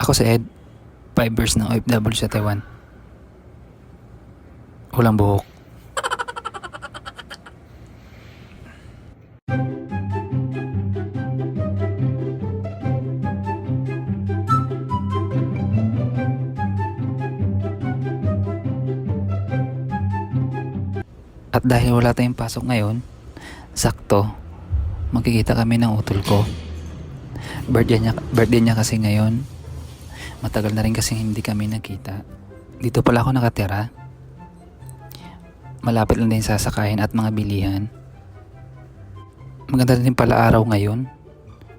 Ako si Ed, 5 years ng OFW sa Taiwan. Walang buhok. At dahil wala tayong pasok ngayon, sakto, magkikita kami ng utol ko. Birthday niya kasi ngayon. Matagal na rin kasi hindi kami nagkita. Dito pala ako nakatira. Malapit lang din sasakayan at mga bilihan. Maganda din pala araw ngayon.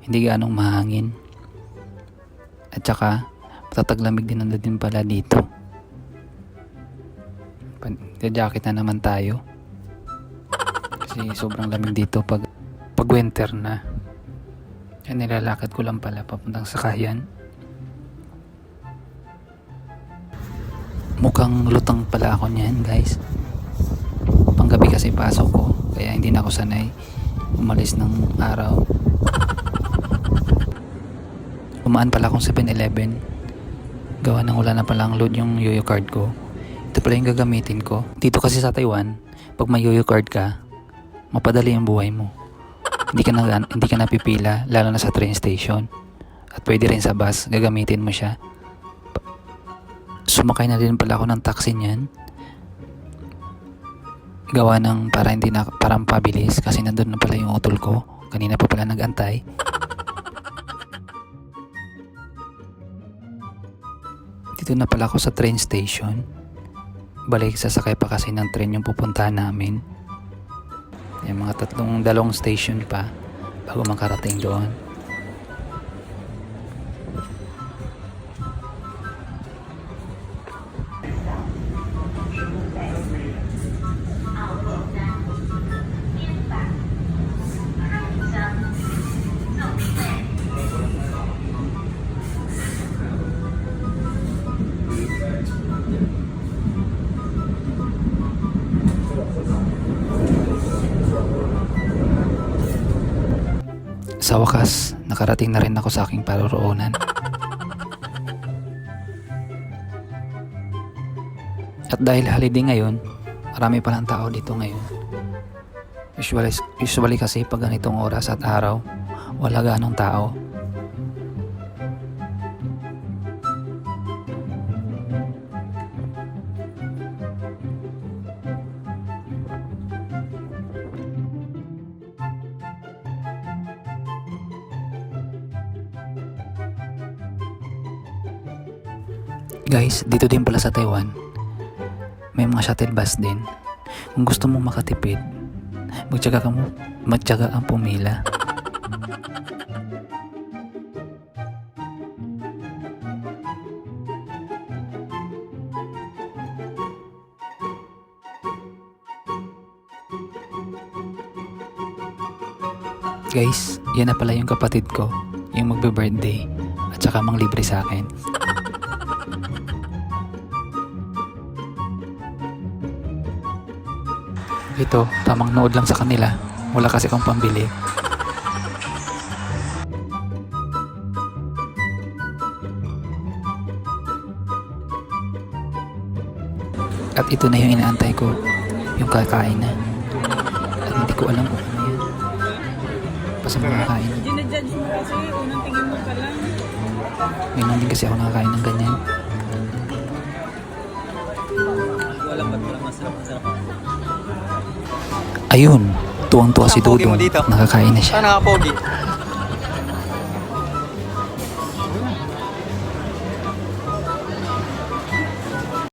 Hindi gaanong mahangin. At saka, matataglamig din pala dito. Jacket na naman tayo. Kasi sobrang lamig dito pag winter na. Kaya nilalakad ko lang pala papuntang sakayan. Mukhang lutang pala ako niyan, guys. Panggabi kasi pasok ko, kaya hindi na ako sanay umalis ng araw. Umaan pala akong 7-Eleven. Gawa nang wala na palang load yung YOYO card ko. Ito pala yung gagamitin ko. Dito kasi sa Taiwan, pag may YOYO card ka, mapadali ang buhay mo. Hindi ka napipila, lalo na sa train station. At pwede rin sa bus, gagamitin mo siya. Sumakay na din pala ako ng taxi niyan. Gawa ng parang pabilis kasi nandun na pala yung utol ko. Kanina pa pala nag-antay. Dito na pala ako sa train station. Balik sasakay pa kasi ng train yung pupuntahan namin. Yung mga dalawang station pa bago makarating doon. Sa wakas, nakarating na rin ako sa aking paroroonan. At dahil holiday ngayon, marami palang tao dito ngayon. Usually kasi pag ganitong oras at araw, wala ganong tao. Guys, dito din pala sa Taiwan, may mga shuttle bus din. Kung gusto mong makatipid, magtiyaga kang pumila. Guys, yan na pala yung kapatid ko, yung magbe-birthday at saka mang libre sa akin. Ito, tamang nood lang sa kanila. Wala kasi akong pambili. At ito na yung inaantay ko. Yung kakain na. At hindi ko alam kung ano yan. Basta makakain. Ginajudge mo kasi, unang tingin mo pa lang. Ngayon din kasi ako nakakain ng ganyan. Walang masarap. Ayun, tuwang-tuwa si Dudong. Nakakain na siya. Saan nakapogi?